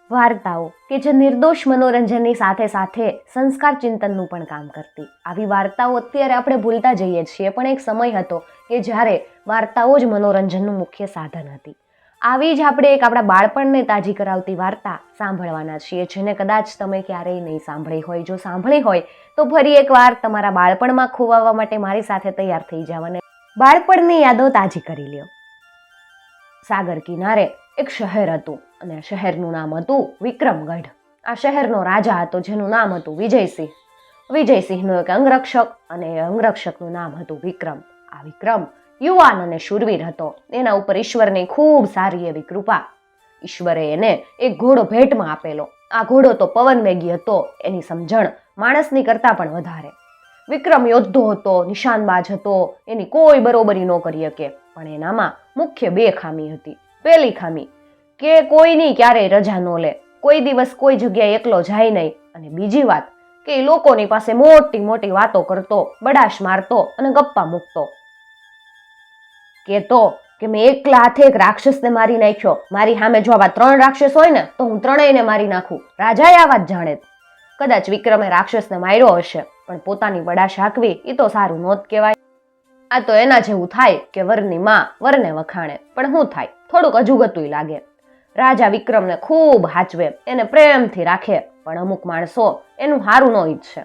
વાર્તાઓ કે જે નિર્દોષ મનોરંજનની સાથે સાથે સંસ્કાર ચિંતનનું પણ કામ કરતી. આવી વાર્તાઓ અત્યારે આપણે ભૂલતા જઈએ છીએ, પણ એક સમય હતો કે જ્યારે વાર્તાઓ જ મનોરંજનનું મુખ્ય સાધન હતી. આવી જ આપણે એક આપણા બાળપણને તાજી કરાવતી વાર્તા સાંભળવાના છીએ, જેને કદાચ તમે ક્યારેય નહીં સાંભળી હોય. જો સાંભળી હોય તો ફરી એકવાર તમારા બાળપણમાં ખોવાવા માટે મારી સાથે તૈયાર થઈ જાવ અને બાળપણની યાદો તાજી કરી લ્યો. સાગર કિનારે એક શહેર હતું અને શહેરનું નામ હતું વિક્રમગઢ. આ શહેરનો રાજા હતો જેનું નામ હતું વિજયસિંહ. વિજયસિંહનો એક અંગરક્ષક અને એ અંગરક્ષકનું નામ હતું વિક્રમ. આ વિક્રમ યુવાન અને શૂરવીર હતો. એના ઉપર ઈશ્વરની ખૂબ સારી એવી કૃપા. ઈશ્વરે એને એક ઘોડો ભેટમાં આપેલો. આ ઘોડો તો પવનવેગી હતો, એની સમજણ માણસની કરતાં પણ વધારે. વિક્રમ યોદ્ધો હતો, નિશાનબાજ હતો, એની કોઈ બરોબરી ન કરી શકે. પણ એનામાં મુખ્ય બે ખામી હતી. પહેલી ખામી કે કોઈની ક્યારેય રજા ન લે, કોઈ દિવસ કોઈ જગ્યાએ એકલો જાય નહીં. અને બીજી વાત કે એ લોકોની પાસે મોટી મોટી વાતો કરતો, બડાશ મારતો અને ગપ્પા મૂકતો. કહેતો કે મેં એકલા હાથે એક રાક્ષસને મારી નાખ્યો. મારી સામે જો આવા 3 રાક્ષસ હોય ને તો હું ત્રણેયને મારી નાખું. રાજાએ આ વાત જાણે. કદાચ વિક્રમે રાક્ષસને માર્યો હશે, પણ પોતાની બડાશ હાંકવી એ તો સારું નહોત કહેવાય. આ તો એના જેવું થાય કે વરની માં વરને વખાણે. પણ શું થાય, થોડુંક અજુગતુંય લાગે. રાજા વિક્રમને ખૂબ હાચવે, એને પ્રેમથી રાખે, પણ અમુક માણસો એનું સારું ન ઈચ્છે,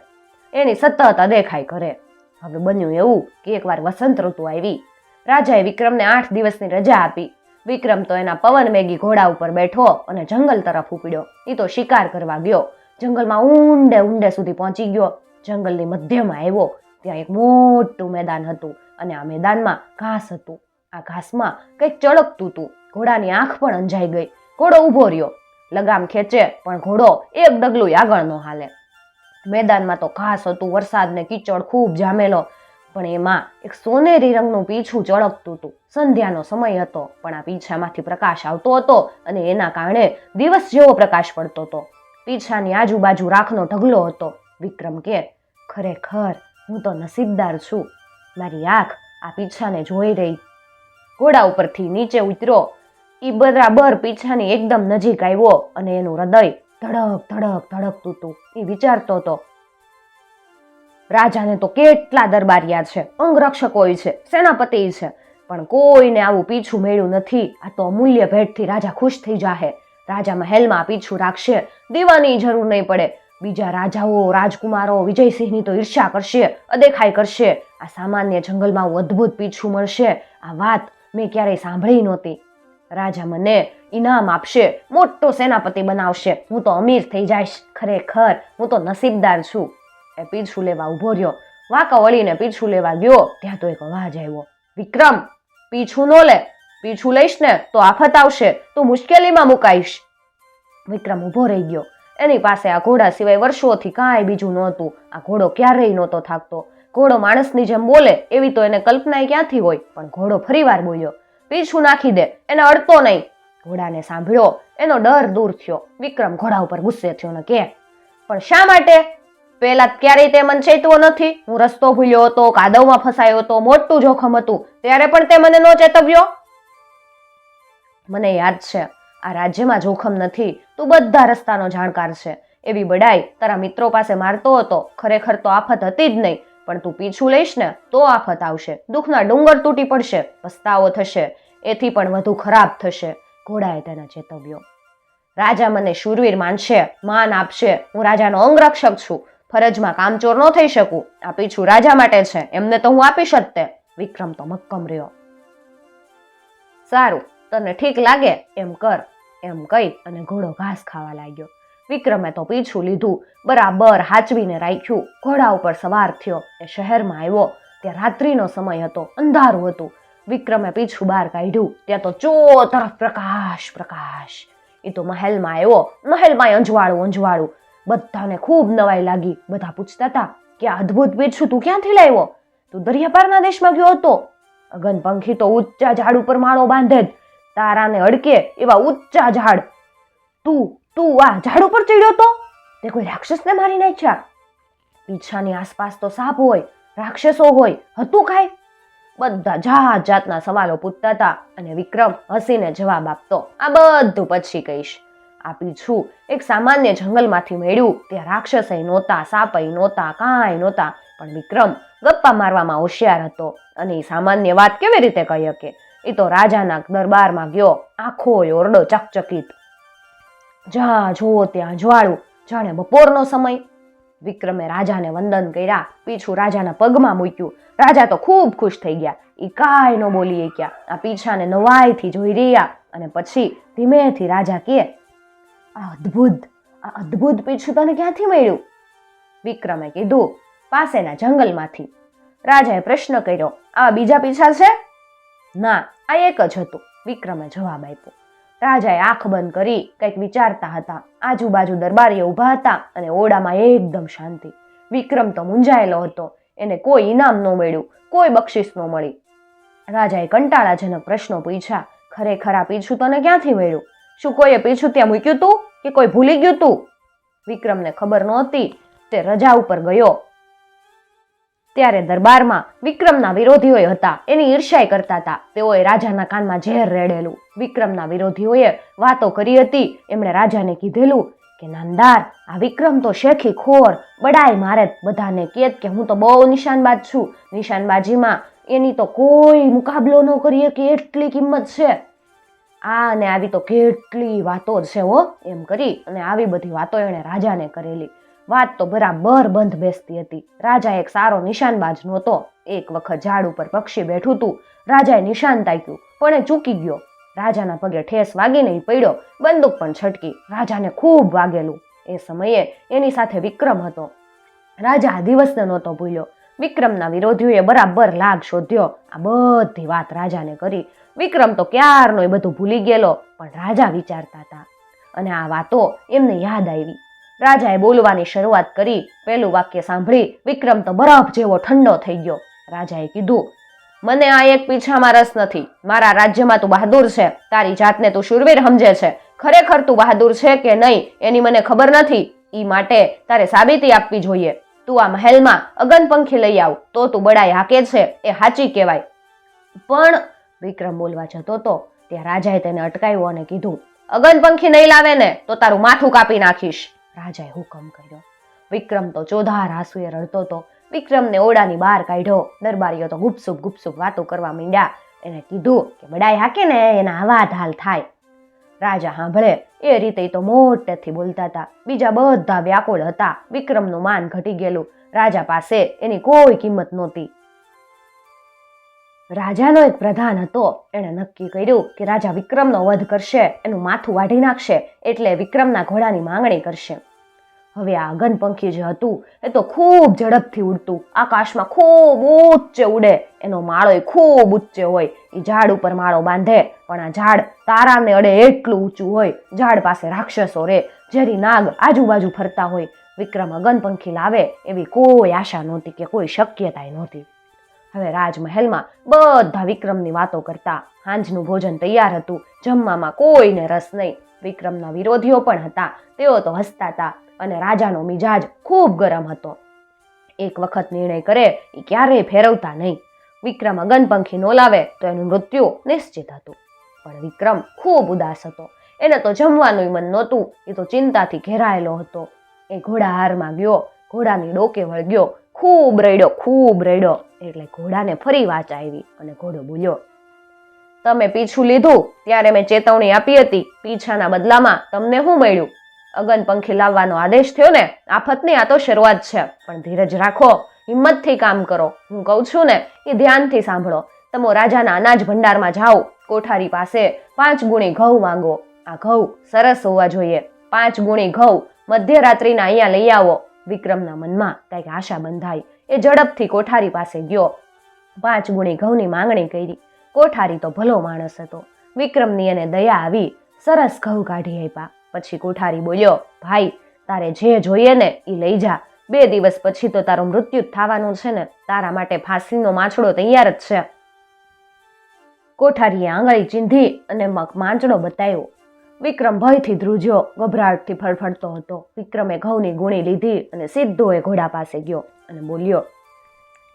એની સતત અદેખાઈ કરે. હવે બન્યું એવું કે એકવાર વસંત ઋતુ આવી. રાજાએ વિક્રમને 8 દિવસની રજા આપી. વિક્રમ તો એના પવનવેગી ઘોડા ઉપર બેઠો અને જંગલ તરફ ઉપડ્યો. એ તો શિકાર કરવા ગયો. જંગલમાં ઊંડે ઊંડે સુધી પહોંચી ગયો. જંગલની મધ્યમાં આવ્યો. ત્યાં એક મોટું મેદાન હતું અને આ મેદાનમાં ઘાસ હતું. આ ઘાસમાં કંઈક ચળકતું હતું. ઘોડાની આંખ પણ અંજાઈ ગઈ. ઘોડો ઊભો રહ્યો. લગામ ખેંચે પણ ઘોડો એક ડગલું આગળ ન હાલે. મેદાનમાં તો ઘાસ હતું, વરસાદ ને કીચડ ખૂબ જામેલો, પણ એમાં એક સોનેરી રંગનું પીછું ચળકતું હતું. સંધ્યાનો સમય હતો, પણ આ પીછામાંથી પ્રકાશ આવતો હતો અને એના કારણે દિવસ જેવો પ્રકાશ પડતો હતો. પીછાની આજુબાજુ રાખનો ઢગલો હતો. વિક્રમ કે, ખરેખર હું તો નસીબદાર છું, મારી આંખ આ પીછાને જોઈ રહી. ઘોડા ઉપરથી નીચે ઉતર્યો. એ બરાબર પીછાની એકદમ નજીક આવ્યો અને એનું હૃદય ધડક ધડક ધડકતું હતું. એ વિચારતો હતો, રાજાને તો કેટલા દરબારિયા છે, અંગરક્ષકો છે, સેનાપતિ છે, પણ કોઈને આવું પીછું મળ્યું નથી. આ તો અમૂલ્ય ભેટથી રાજા ખુશ થઈ જાહે. રાજા મહેલમાં પીછું રાખશે, દીવાની જરૂર નહીં પડે. બીજા રાજાઓ, રાજકુમારો વિજયસિંહની તો ઈર્ષ્યા કરશે, અદેખાઈ કરશે. આ સામાન્ય જંગલમાં આવું અદ્ભુત પીછું મળશે, આ વાત મેં ક્યારેય સાંભળી નહોતી. રાજા મને ઇનામ આપશે, મોટો સેનાપતિ બનાવશે, હું તો અમીર થઈ જઈશ. ખરેખર હું તો નસીબદાર છું. એ પીછું લેવા ઉભો રહ્યો. વાંકા વળીને પીછું લેવા ગયો ત્યાં તો એક અવાજ આવ્યો, વિક્રમ પીછું ન લે, પીછું લઈશ ને તો આફત આવશે, તું મુશ્કેલીમાં મુકાઈશ. વિક્રમ ઉભો રહી ગયો. એની પાસે આ ઘોડા સિવાય વર્ષોથી કાંઈ બીજું નહોતું. આ ઘોડો ક્યારેય નહોતો થાકતો. ઘોડો માણસની જેમ બોલે એવી તો એને કલ્પના ક્યાંથી હોય, પણ ઘોડો ફરીવાર બોલ્યો, પીછું નાખી દે, એને અડતો નહીં. ઘોડાને સાંભળ્યો, એનો ડર દૂર થયો. વિક્રમ ઘોડા ઉપર ગુસ્સે થયો ને કે, પણ શા માટે? પેલા ક્યારેય તે મને ચેતવો નથી. હું રસ્તો ભૂલ્યો હતો, કાદવમાં ફસાયો હતો, મોટું જોખમ હતું, ત્યારે પણ તે મને ન ચેતવ્યો. મને યાદ છે, આ રાજ્યમાં જોખમ નથી, તું બધા રસ્તાનો જાણકાર છે. એવી બડાઈ તારા મિત્રો પાસે મારતો હતો. ખરેખર તો આફત હતી જ નહીં, પણ તું પીછું લઈશ ને તો આફત આવશે, દુઃખના ડુંગર તૂટી પડશે, પસ્તાવો થશે, એથી પણ વધુ ખરાબ થશે. ઘોડાએ તેને ચેતવ્યો. રાજા મને શૂરવીર માનશે, માન આપશે. હું રાજાનો અંગરક્ષક છું, ફરજમાં કામચોર ન થઈ શકું. આ પીછું રાજા માટે છે, એમને તો હું આપીશ જ તે. વિક્રમ તો મક્કમ રહ્યો. સારું, તને ઠીક લાગે એમ કર, એમ કહી અને ઘોડો ઘાસ ખાવા લાગ્યો. વિક્રમે તો પીછું લીધું, બરાબર હાચવીને રાખ્યું. ઘોડા ઉપર સવાર થયો. એ શહેરમાં આવ્યો. ત્યાં રાત્રિનો સમય હતો, અંધારું હતું. વિક્રમે પીછું બહાર કાઢ્યું. ત્યાં તો ચો તરફ પ્રકાશ પ્રકાશ. એ તો મહેલમાં આવ્યો. મહેલમાં અંજવાળું અંજવાળું. બધાને ખૂબ નવાઈ લાગી. બધા પૂછતા હતા કે આ અદ્ભુત પીછું તું ક્યાંથી લાવ્યો? તું દરિયાપારના દેશમાં ગયો હતો? અગન પંખી તો ઊંચા ઝાડ ઉપર માળો બાંધે જ, તારાને અડકે એવા ઊંચા ઝાડ. તું આ ઝાડ ઉપર ચડ્યો તો? તે કોઈ રાક્ષસને મારી નાખ્યા? પીછાની આસપાસ તો સાપ હોય, રાક્ષસો હોય, હતું કાંઈ? બધા જાત જાતના સવાલો પૂછતા હતા અને વિક્રમ હસીને જવાબ આપતો, આ બધું પછી કહીશ. આ પીછું એક સામાન્ય જંગલમાંથી મળ્યું. ત્યાં રાક્ષસય નહોતા, સાપય નહોતા, કાંઈ નહોતા, પણ વિક્રમ ગપ્પા મારવામાં હોશિયાર હતો અને એ સામાન્ય વાત કેવી રીતે કહી શકે? એ તો રાજાના દરબારમાં ગયો, આખો ઓરડો ચકચકિત, જ્યાં જોવો ત્યાં જ્વાળું, જાણે બપોરનો સમય. વિક્રમે રાજાને વંદન કર્યા, પીછું રાજાના પગમાં મૂક્યું. રાજા તો ખૂબ ખુશ થઈ ગયા. એ કાંઈ ન બોલી શક્યા. આ પીછાને નવાઈથી જોઈ રહ્યા અને પછી ધીમેથી રાજા કહે, આ અદ્ભુત પીછું તને ક્યાંથી મળ્યું? વિક્રમે કીધું, પાસેના જંગલમાંથી. રાજાએ પ્રશ્ન કર્યો, આ બીજા પીછા છે? ના, આ એક જ હતું, વિક્રમે જવાબ આપ્યો. રાજાએ આંખ બંધ કરી કંઈક વિચારતા હતા. આજુબાજુ દરબારીઓ ઊભા હતા અને ઓરડામાં એકદમ શાંતિ. વિક્રમ તો મૂંઝાયેલો હતો. એને કોઈ ઇનામ ન મળ્યું, કોઈ બક્ષિસ ન મળી. રાજાએ કંટાળાજનક પ્રશ્નો પૂછ્યા, ખરેખર આ પીછું તને ક્યાંથી મળ્યું? શું કોઈએ પીછું ત્યાં મૂક્યું તું કે કોઈ ભૂલી ગયું તું? વિક્રમને ખબર નહોતી. તે રજા ઉપર ગયો ત્યારે દરબારમાં વિક્રમના વિરોધીઓ હતા. એની ઈર્ષ્યા કરતા હતા. તેઓએ રાજાના કાનમાં ઝેર રેડેલું. વિક્રમના વિરોધીઓએ વાતો કરી હતી. એમણે રાજાને કીધેલું કે નામદાર, આ વિક્રમ તો શેખી ખોર, બડાઈ મારે, બધાને કહે કે હું તો બહુ નિશાનબાજ છું. નિશાનબાજીમાં એની તો કોઈ મુકાબલો ન કરીએ કે એટલી કિંમત છે. આ અને આવી તો કેટલી વાતો છે હો, એમ કરી અને આવી બધી વાતો એણે રાજાને કરેલી. વાત તો બરાબર બંધ બેસતી હતી. રાજા એક સારો નિશાનબાજ નહોતો. એક વખત ઝાડ ઉપર પક્ષી બેઠું હતું. રાજાએ નિશાન તાક્યું પણ એ ચૂકી ગયો. રાજાના પગે ઠેસ વાગીને એ પડ્યો. બંદૂક પણ છટકી. રાજાને ખૂબ વાગેલું. એ સમયે એની સાથે વિક્રમ હતો. રાજા આ દિવસને નહોતો ભૂલ્યો. વિક્રમના વિરોધીઓએ બરાબર લાગ શોધ્યો. આ બધી વાત રાજાને કરી. વિક્રમ તો ક્યારનો એ બધું ભૂલી ગયેલો, પણ રાજા વિચારતા હતા અને આ વાતો એમને યાદ આવી. રાજાએ બોલવાની શરૂઆત કરી. પહેલું વાક્ય સાંભળી વિક્રમ તો બરફ જેવો ઠંડો થઈ ગયો. રાજાએ કીધું, મને આ એક પીછામાં રસ નથી. મારા રાજ્યમાં તું બહાદુર છે. તારી જાતને તું શૂરવીર સમજે છે. ખરેખર તું બહાદુર છે કે નહીં એની મને ખબર નથી. ઈ માટે તારે સાબિતી આપવી જોઈએ. તું આ મહેલમાં અગનપંખી લઈ આવ તો તું બડાઈ હાકે છે એ સાચી કહેવાય. પણ વિક્રમ બોલવા જતો હતો ત્યાં રાજાએ તેને અટકાવ્યો અને કીધું, અગનપંખી નહીં લાવે ને તો તારું માથું કાપી નાખીશ. રાજાએ હુકમ કર્યો. વિક્રમ તો ચોધાર આંસુએ રડતો હતો. વિક્રમને ઓરડાની બહાર કાઢ્યો. દરબારીઓ તો ગુપસુપ વાતો કરવા માંડ્યા. એને કીધું કે બડાઈ હાકે ને એના આવા હાલ થાય. રાજા સાંભળે એ રીતે તો મોટેથી બોલતા હતા. બીજા બધા વ્યાકુળ હતા. વિક્રમનું માન ઘટી ગયેલું. રાજા પાસે એની કોઈ કિંમત નહોતી. રાજાનો એક પ્રધાન હતો. એણે નક્કી કર્યું કે રાજા વિક્રમનો વધ કરશે, એનું માથું વાઢી નાખશે, એટલે વિક્રમના ઘોડાની માંગણી કરશે. હવે આ અગનપંખી જે હતું એ તો ખૂબ ઝડપથી ઉડતું. આકાશમાં ખૂબ ઊંચે ઉડે. એનો માળો ખૂબ ઊંચે હોય. એ ઝાડ ઉપર માળો બાંધે, પણ આ ઝાડ તારાને અડે એટલું ઊંચું હોય. ઝાડ પાસે રાક્ષસો રે, ઝેરી નાગ આજુબાજુ ફરતા હોય. વિક્રમ અગનપંખી લાવે એવી કોઈ આશા નહોતી કે કોઈ શક્યતા નહોતી. હવે રાજમહેલમાં બધા વિક્રમની વાતો કરતા. સાંજનું ભોજન તૈયાર હતું. જમવામાં કોઈને રસ નહીં. વિક્રમના વિરોધીઓ પણ હતા. તેઓ તો હસતા હતા અને રાજાનો મિજાજ ખૂબ ગરમ હતો. એક વખત નિર્ણય કરે એ ક્યારેય ફેરવતા નહીં. વિક્રમ અગનપંખી નો લાવે તો એનું મૃત્યુ નિશ્ચિત હતું. પણ વિક્રમ ખૂબ ઉદાસ હતો. એને તો જમવાનું મન નહોતું. એ તો ચિંતાથી ઘેરાયેલો હતો. એ ઘોડાહારમાં ગયો. ઘોડાની ડોકે વળગ્યો. ખૂબ રડ્યો. એટલે ઘોડાને ફરી વાચ આવી અને ઘોડો બોલ્યો, તમે પીછું લીધું ત્યારે મેં ચેતવણી આપી હતી. પીછાના બદલામાં તમને શું મળ્યું? અગનપંખી લાવવાનો આદેશ થયો ને? આફતની આ તો શરૂઆત છે, પણ ધીરજ રાખો, હિંમતથી કામ કરો. હું કહું છું ને એ ધ્યાનથી સાંભળો. તમે રાજાના અનાજ ભંડારમાં જાઓ. કોઠારી પાસે 5 ગુણી ઘઉં માંગો. આ ઘઉં સરસ હોવા જોઈએ. 5 ગુણી ઘઉં મધ્યરાત્રિના અહીંયા લઈ આવો. વિક્રમના મનમાં કંઈક આશા બંધાઈ. એ ઝડપથી કોઠારી પાસે ગયો. 5 ગુણી ઘઉંની માંગણી કરી. કોઠારી તો ભલો માણસ હતો. વિક્રમની એને દયા આવી. સરસ ઘઉં કાઢી આપ્યા. પછી કોઠારી બોલ્યો, ભાઈ તારે જે જોઈએ ને એ લઈ જા. 2 દિવસ પછી તો તારું મૃત્યુ થવાનું છે ને. તારા માટે ફાંસીનો માછડો તૈયાર જ છે. કોઠારીએ આંગળી ચીંધી અને માંચડો બતાવ્યો. વિક્રમ ભયથી ધ્રુજ્યો, ગભરાટથી ફડફડતો હતો. વિક્રમે ઘઉંની ગુણી લીધી અને સીધો એ ઘોડા પાસે ગયો અને બોલ્યો,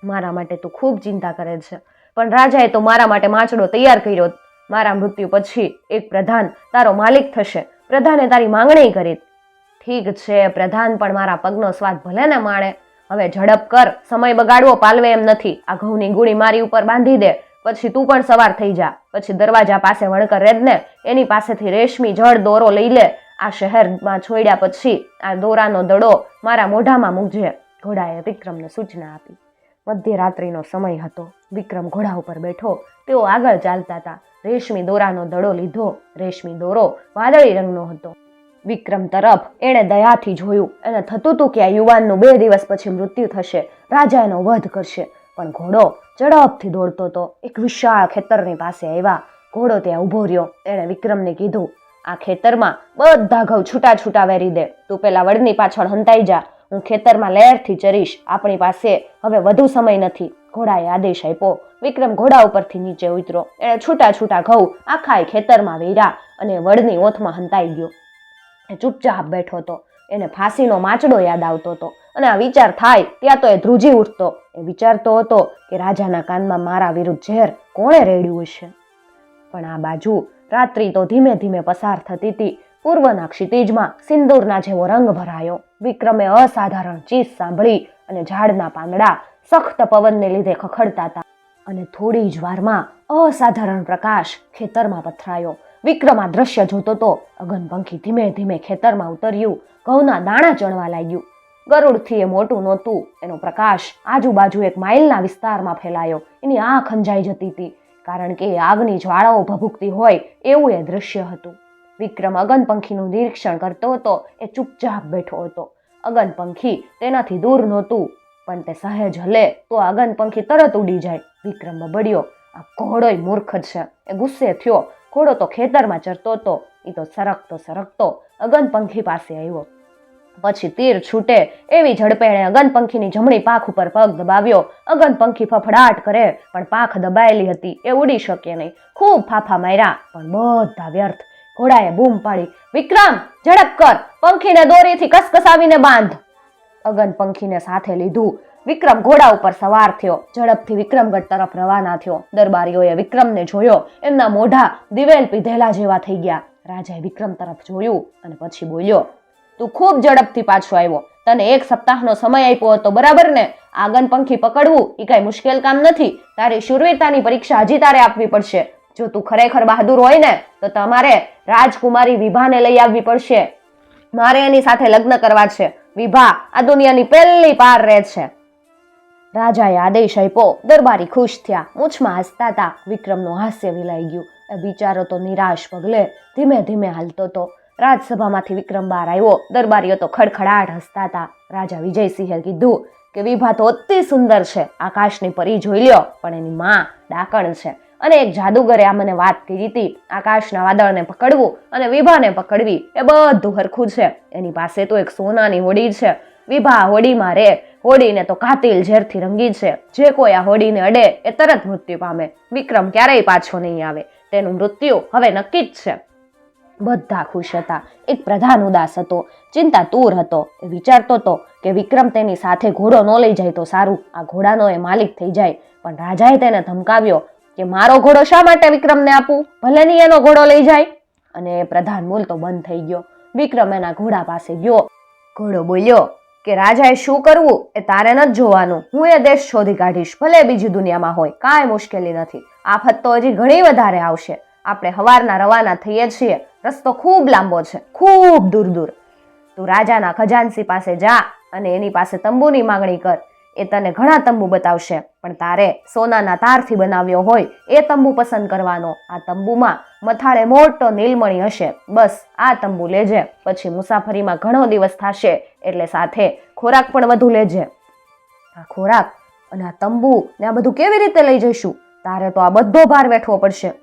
મારા માટે તું ખૂબ ચિંતા કરે છે, પણ રાજાએ તો મારા માટે માછડો તૈયાર કર્યો. મારા મૃત્યુ પછી એક પ્રધાન તારો માલિક થશે. પ્રધાને તારી માંગણી કરી. ઠીક છે, પ્રધાન પણ મારા પગનો સ્વાદ ભલે ને માણે. હવે ઝડપ કર, સમય બગાડવો પાલવે એમ નથી. આ ઘઉંની ગુણી મારી ઉપર બાંધી દે, પછી તું પણ સવાર થઈ જા. પછી દરવાજા પાસે વણકર રેદને, એની પાસેથી રેશમી જળ દોરો લઈ લે. આ શહેરમાં છોડ્યા પછી આ દોરાનો દડો મારા મોઢામાં મૂકજે. ઘોડાએ વિક્રમને સૂચના આપી. મધ્યરાત્રિનો સમય હતો. વિક્રમ ઘોડા ઉપર બેઠો. તેઓ આગળ ચાલતા હતા. રેશમી દોરાનો દડો લીધો. રેશમી દોરો વાદળી રંગનો હતો. વિક્રમ તરફ એણે દયાથી જોયું. એને થતું હતું કે આ યુવાનનું 2 દિવસ પછી મૃત્યુ થશે. રાજા એનો વધ કરશે. પણ ઘોડો ઝડપથી દોડતો હતો. એક વિશાળ ખેતરની પાસે આવ્યા. ઘોડો ત્યાં ઊભો રહ્યો. એણે વિક્રમને કીધું, આ ખેતરમાં બધા ઘઉં છૂટા છૂટા વેરી દે. તું પેલા વડની પાછળ હંતાઈ જા. હું ખેતરમાં લહેરથી ચરીશ. આપણી પાસે હવે વધુ સમય નથી. ઘોડાએ આદેશ આપ્યો. વિક્રમ ઘોડા ઉપરથી નીચે ઉતર્યો. એણે છૂટા છૂટા ઘઉં આખા ખેતરમાં વેર્યા અને વડની ઓથમાં હંતાઈ ગયો. એ ચૂપચાપ બેઠો હતો. એને ફાંસીનો માચડો યાદ આવતો હતો અને આ વિચાર થાય ત્યાં તો એ ધ્રુજી ઉઠતો. એ વિચારતો હતો કે રાજાના કાનમાં મારા વિરુદ્ધ ઝેર કોણે રેડ્યું હશે. પણ આ બાજુ રાત્રિ તો ધીમે ધીમે પસાર થતી હતી. પૂર્વના ક્ષિતિજમાં સિંદૂરના જેવો રંગ ભરાયો. વિક્રમે અસાધારણ ચીસ સાંભળી અને ઝાડના પાંદડા સખત પવનને લીધે ખખડતા હતા અને થોડી જ વારમાં અસાધારણ પ્રકાશ ખેતરમાં પથરાયો. વિક્રમ આ દ્રશ્ય જોતો તો. અગનપંખી ધીમે ધીમે ખેતરમાં ઉતર્યું. ઘઉંના દાણા ચણવા લાગ્યું. ગરુડથી એ મોટું નહોતું. એનો પ્રકાશ આજુબાજુ 1 માઇલના વિસ્તારમાં ફેલાયો. એની આંખ અંજાઈ જતી હતી, કારણ કે આગની જ્વાળાઓ ભભૂકતી હોય એવું એ દ્રશ્ય હતું. વિક્રમ અગનપંખીનું નિરીક્ષણ કરતો હતો. એ ચૂપચાપ બેઠો હતો. અગનપંખી તેનાથી દૂર નહોતું, પણ તે સહેજ હલે તો અગનપંખી તરત ઉડી જાય. વિક્રમ બબડ્યો, આ ઘોડોય મૂર્ખ છે. એ ગુસ્સે થયો. ઘોડો તો ખેતરમાં ચરતો હતો. એ તો સરકતો સરકતો અગનપંખી પાસે આવ્યો. પછી તીર છૂટે એવી ઝડપે એણે અગનપંખીની જમણી પાંખ ઉપર પગ દબાવ્યો. અગનપંખી ફફડાટ કરે, પણ પાંખ દબાયેલી હતી. એ ઉડી શકે નહીં. ખૂબ ફાફા માર્યા, પણ બધા વ્યર્થ. ઘોડાએ બૂમ પાડી, વિક્રમ ઝડપ કર, પંખીને દોરીથી કસકસાવીને બાંધ. અગનપંખીને સાથે લીધું. વિક્રમ ઘોડા ઉપર સવાર થયો. ઝડપથી વિક્રમગઢ તરફ રવાના થયો. દરબારીઓએ વિક્રમને જોયો. એમના મોઢા દિવેલ પીધેલા જેવા થઈ ગયા. રાજાએ વિક્રમ તરફ જોયું અને પછી બોલ્યો, તું ખૂબ ઝડપથી પાછો આવ્યો. તને 1 સપ્તાહનો સમય આપ્યો હતો, બરાબર ને? આગનપંખી પકડવું એ કઈ મુશ્કેલ કામ નથી. તારી શૂરવીરતાની પરીક્ષા હજી તારે આપવી પડશે. જો તું ખરેખર બહાદુર હોય ને તો તમારે રાજકુમારી વિભાને લઈ આવવી પડશે. મારે એની સાથે લગ્ન કરવા છે. વિભા આ દુનિયાની પહેલી પાર રહે છે. રાજાએ આદેશ આપ્યો. દરબારી ખુશ થયા. મૂછમાં હસતા હતા. વિક્રમનું હાસ્ય વિલાઈ ગયું. એ બિચારો તો નિરાશ પગલે ધીમે ધીમે હાલતો હતો. રાજસભામાંથી વિક્રમ બહાર આવ્યો. દરબારીઓ તો ખડખડાટ હસતા હતા. રાજા વિજયસિંહે કીધું કે વિભા તો અતિ સુંદર છે. આકાશની પરી જોઈ લ્યો, પણ એની માં ડાકણ છે. અને એક જાદુગરે આ મને વાત કરી હતી, આકાશના વાદળને પકડવું અને વિભાને પકડવી એ બધું હરખું છે. એની પાસે તો એક સોનાની હોડી છે. વિભા હોડીમાં રે. હોડીને તો કાતિલ ઝેરથી રંગી છે. જે કોઈ આ હોડીને અડે એ તરત મૃત્યુ પામે. વિક્રમ ક્યારેય પાછો નહીં આવે. તેનું મૃત્યુ હવે નક્કી જ છે. બધા ખુશ હતા. એક પ્રધાન ઉદાસ હતો, ચિંતાતુર હતો. એ વિચારતો હતો કે વિક્રમ તેની સાથે ઘોડો ન લઈ જાય તો સારું. આ ઘોડાનો એ માલિક થઈ જાય. પણ રાજાએ તેને ધમકાવ્યો કે મારો ઘોડો શા માટે વિક્રમને આપું? ભલે નહીં એનો ઘોડો લઈ જાય. અને એ પ્રધાન બોલતો બંધ થઈ ગયો. વિક્રમ એના ઘોડા પાસે ગયો. ઘોડો બોલ્યો કે રાજાએ શું કરવું એ તારે નથી જોવાનું. હું એ દેશ શોધી કાઢીશ, ભલે બીજી દુનિયામાં હોય. કાંઈ મુશ્કેલી નથી. આફત તો હજી ઘણી વધારે આવશે. આપણે હવારના રવાના થઈએ છીએ. રસ્તો ખૂબ લાંબો છે, ખૂબ દૂર દૂર. તું રાજાના ખજાનસી પાસે જા અને એની પાસે તંબુની માંગણી કર. એ તને ઘણા તંબુ બતાવશે, પણ તારે સોનાના તારથી બનાવ્યો હોય એ તંબુ પસંદ કરવાનો. આ તંબુમાં મથાળે મોટો નીલમણી હશે. બસ આ તંબુ લેજે. પછી મુસાફરીમાં ઘણો દિવસ થશે એટલે સાથે ખોરાક પણ વધુ લેજે. આ ખોરાક અને આ તંબુ ને આ બધું કેવી રીતે લઈ જઈશું? તારે તો આ બધો ભાર વેઠવો પડશે.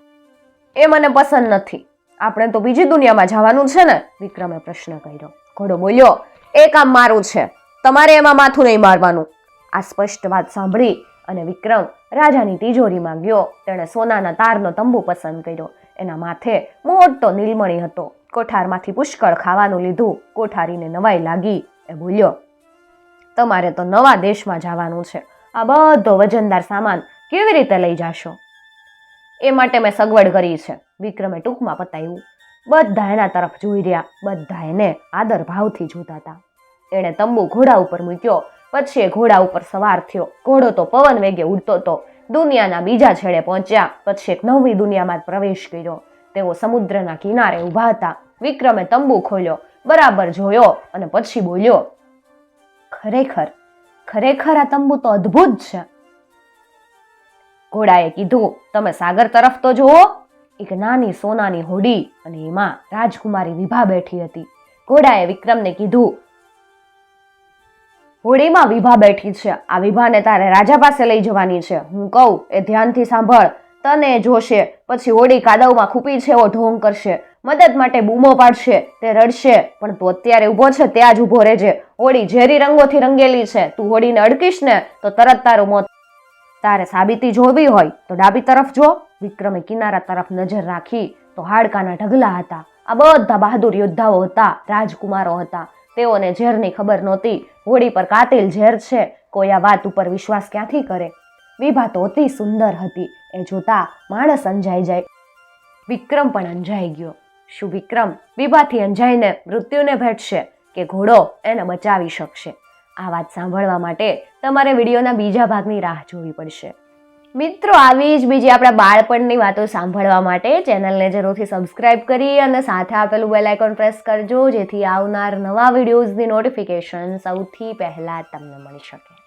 એ મને પસંદ નથી. આપણે તો બીજી દુનિયામાં જવાનું છે ને? વિક્રમે પ્રશ્ન કર્યો. ઘોડો બોલ્યો, એ કામ મારું છે, તમારે એમાં માથું નહીં મારવાનું. આ સ્પષ્ટ વાત સાંભળી અને વિક્રમ રાજાની તિજોરીમાં ગયો. તેણે સોનાના તારનો તંબુ પસંદ કર્યો. એના માથે મોટો નીલમણી હતો. કોઠારમાંથી પુષ્કળ ખાવાનું લીધું. કોઠારીને નવાઈ લાગી. એ બોલ્યો, તમારે તો નવા દેશમાં જવાનું છે. આ બધો વજનદાર સામાન કેવી રીતે લઈ જાશો? એ માટે મેં સગવડ કરી છે. વિક્રમે ટૂંકમાં પતાવ્યું. બધા એના તરફ જોઈ રહ્યા, બધા એને આદર ભાવથી જોતા હતા. એણે તંબુ ઘોડા ઉપર મૂક્યો, પછી એ ઘોડા ઉપર સવાર થયો. ઘોડો તો પવન વેગે ઉડતો હતો. દુનિયાના બીજા છેડે પહોંચ્યા, પછી એક નવી દુનિયામાં પ્રવેશ કર્યો. તેઓ સમુદ્રના કિનારે ઊભા હતા. વિક્રમે તંબુ ખોલ્યો, બરાબર જોયો અને પછી બોલ્યો, ખરેખર આ તંબુ તો અદ્ભુત છે. ઘોડાએ કીધું, તમે સાગર તરફ તો જુઓ. એક નાની સોનાની હોડી અને એમાં રાજકુમારી વિભા બેઠી હતી. ઘોડાએ વિક્રમને કીધું, હોડીમાં વિભા બેઠી છે. આ વિભાને તારે રાજા પાસે લઈ જવાની છે. હું કહું એ ધ્યાનથી સાંભળ. તને જોશે, પછી હોડી કાદવમાં ખૂપી છે એવો ઢોંગ કરશે, મદદ માટે બૂમો પાડશે, તે રડશે, પણ તું અત્યારે ઊભો છે ત્યાં જ ઊભો રહેજે. હોડી ઝેરી રંગોથી રંગેલી છે. તું હોડીને અડકીશ ને તો તરત તારું મોત. તારે સાબિતી જોવી હોય તો ડાબી તરફ જો. વિક્રમે કિનારા તરફ નજર રાખી તો હાડકાના ઢગલા હતા. આ બધા બહાદુર યોદ્ધાઓ હતા, રાજકુમારો હતા. તેઓને ઝેરની ખબર નહોતી. હોડી પર કાતિલ ઝેર છે. કોઈ આ વાત ઉપર વિશ્વાસ ક્યાંથી કરે? વિભા તો અતિ સુંદર હતી. એ જોતા માણસ અંજાઈ જાય. વિક્રમ પણ અંજાઈ ગયો. શું વિક્રમ વિભાથી અંજાઈને મૃત્યુને ભેટશે કે ઘોડો એને બચાવી શકશે? આ વાત સાંભળવા માટે તમારે વિડીયોના બીજા ભાગની રાહ જોવી પડશે. મિત્રો, આવી જ બીજી આપણા બાળપણની વાતો સાંભળવા માટે ચેનલને જરૂરથી સબસ્ક્રાઇબ કરી અને સાથે આપેલું બેલ આઇકોન પ્રેસ કરજો, જેથી આવનાર નવા વિડીયોઝની નોટિફિકેશન સૌથી પહેલા તમને મળી શકે.